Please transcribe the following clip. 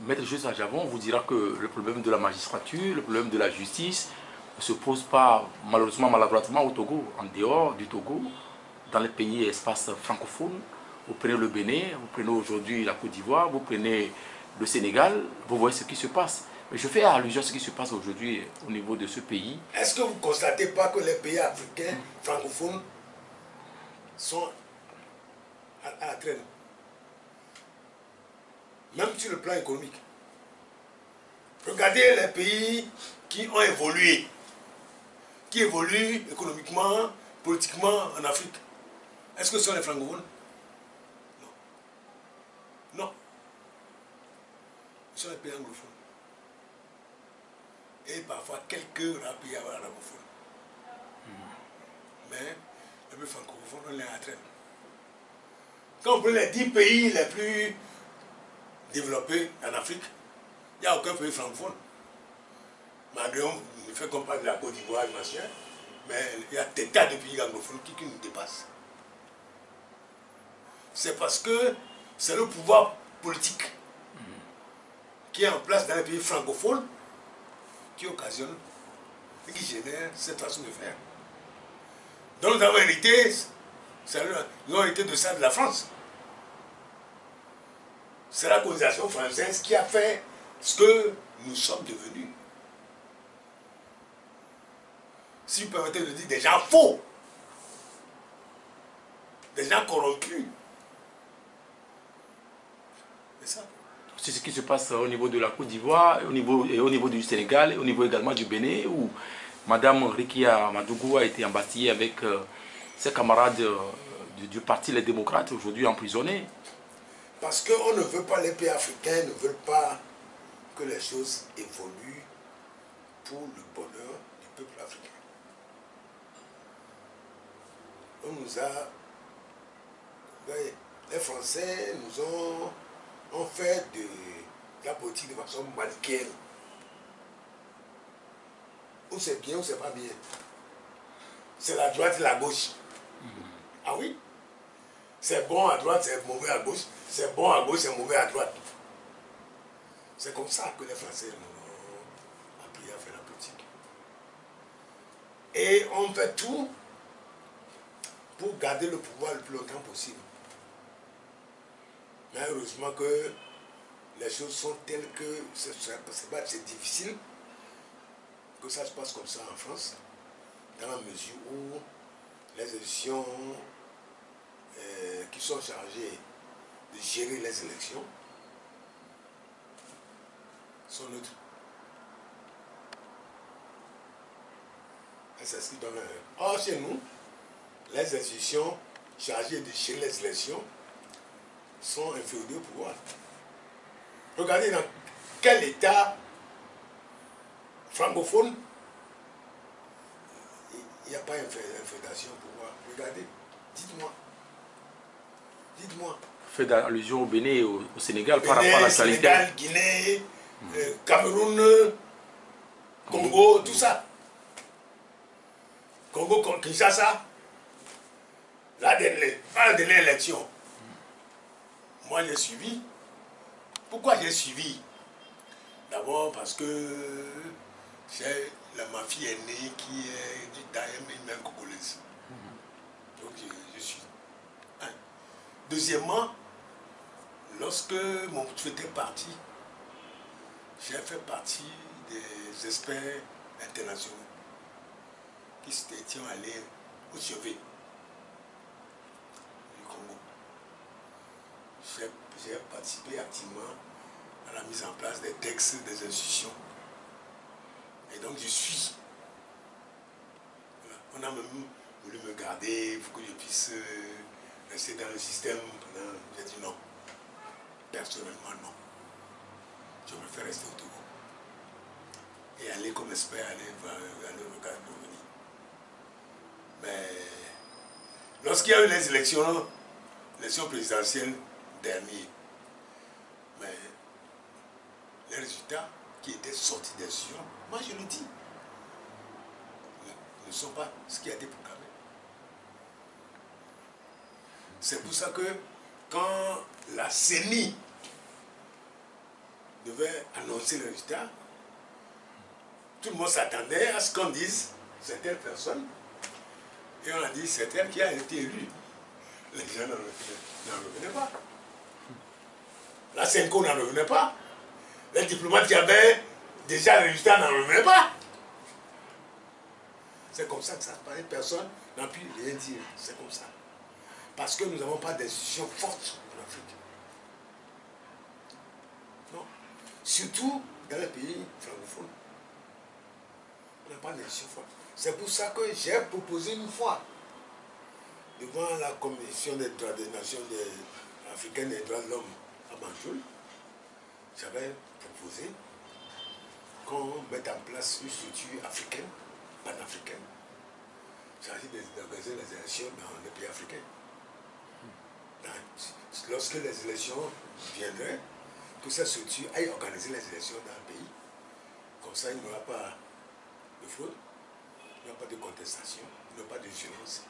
Maître Jules Sajavon vous dira que le problème de la magistrature, le problème de la justice ne se pose pas malheureusement maladroitement au Togo. En dehors du Togo, dans les pays espaces francophones, vous prenez le Bénin, vous prenez aujourd'hui la Côte d'Ivoire, vous prenez le Sénégal, vous voyez ce qui se passe. Mais je fais allusion à ce qui se passe aujourd'hui au niveau de ce pays. Est-ce que vous ne constatez pas que les pays africains francophones sont à la traîne? Même sur le plan économique. Regardez les pays qui ont évolué, qui évoluent économiquement, politiquement en Afrique. Est-ce que ce sont les francophones? Non. Non. Ce sont les pays anglophones. Et parfois quelques rares pays arabophones. Mais les pays francophones, on les entraîne. Quand on prend les 10 pays les plus développés en Afrique, il n'y a aucun pays francophone. Malgré on fait comme pas de la Côte d'Ivoire, machin, mais il y a des tas de pays anglophones qui nous dépassent. C'est parce que c'est le pouvoir politique qui est en place dans les pays francophones qui occasionne et qui génère cette façon de faire. Donc nous avons hérité, nous avons hérité de ça de la France. C'est la colonisation française qui a fait ce que nous sommes devenus. Si vous permettez de dire des gens faux, des gens corrompus. C'est ça. C'est ce qui se passe au niveau de la Côte d'Ivoire, au niveau du Sénégal, et au niveau également du Bénin, où Madame Rikia Madougou a été embastillée avec ses camarades du parti Les Démocrates, aujourd'hui emprisonnés. Parce qu'on ne veut pas, les pays africains ne veulent pas que les choses évoluent pour le bonheur du peuple africain. On nous a... Les Français nous ont fait de la politique de façon manichéenne. Ou c'est bien ou c'est pas bien. C'est la droite et la gauche. Ah oui? C'est bon à droite, c'est mauvais à gauche. C'est bon à gauche, c'est mauvais à droite. C'est comme ça que les Français ont appris à faire la politique. Et on fait tout pour garder le pouvoir le plus longtemps possible. Mais heureusement que les choses sont telles que c'est difficile que ça se passe comme ça en France, dans la mesure où les institutions qui sont chargées de gérer les élections sont neutres. C'est ce qui donne un... Or, chez nous, les institutions chargées de gérer les élections sont inféodées au pouvoir. Regardez dans quel état francophone il n'y a pas d'inféodation au pouvoir. Regardez, dites-moi. Dites-moi. Fait allusion au Bénin et au Sénégal par Bénin, rapport à la qualité. Sénégal, Guinée, Cameroun, Congo, tout ça. Congo, Kinshasa. La dernière élection, moi j'ai suivi. Pourquoi j'ai suivi? D'abord parce que c'est ma fille aînée qui est du Daïm et même congolaise. Donc je suis. Deuxièmement, lorsque mon fils était parti, j'ai fait partie des experts internationaux qui étaient allés au chevet du Congo. J'ai participé activement à la mise en place des textes des institutions. Et donc je suis. Voilà. On a même voulu me garder pour que je puisse rester dans le système. J'ai dit non. Personnellement, non. Je préfère rester au Togo. Et aller comme expert, aller regarder revenir. Mais lorsqu'il y a eu les élections présidentielles dernières, mais les résultats qui étaient sortis des urnes, moi je le dis, ne sont pas ce qui a été proclamé. C'est pour ça que quand la CENI devait annoncer le résultat, tout le monde s'attendait à ce qu'on dise c'est telle personne. Et on a dit c'est elle qui a été élue. Les gens n'en revenaient pas. La Senko n'en revenait pas. Les diplomates qui avaient déjà le résultat n'en revenaient pas. C'est comme ça que ça se passe. Personne n'a pu rien dire. C'est comme ça. Parce que nous n'avons pas d'institutions fortes en Afrique. Non. Surtout dans les pays francophones. On n'a pas d'institutions fortes. C'est pour ça que j'ai proposé une fois, devant la Commission des droits des nations africaines des droits de l'homme à Banjul, j'avais proposé qu'on mette en place une structure africaine, panafricaine, chargée d'organiser les élections dans les pays africains. Lorsque les élections viendraient, que cette structure aille organiser les élections dans le pays. Comme ça, il n'y aura pas de fraude, il n'y aura pas de contestation, il n'y aura pas de violence.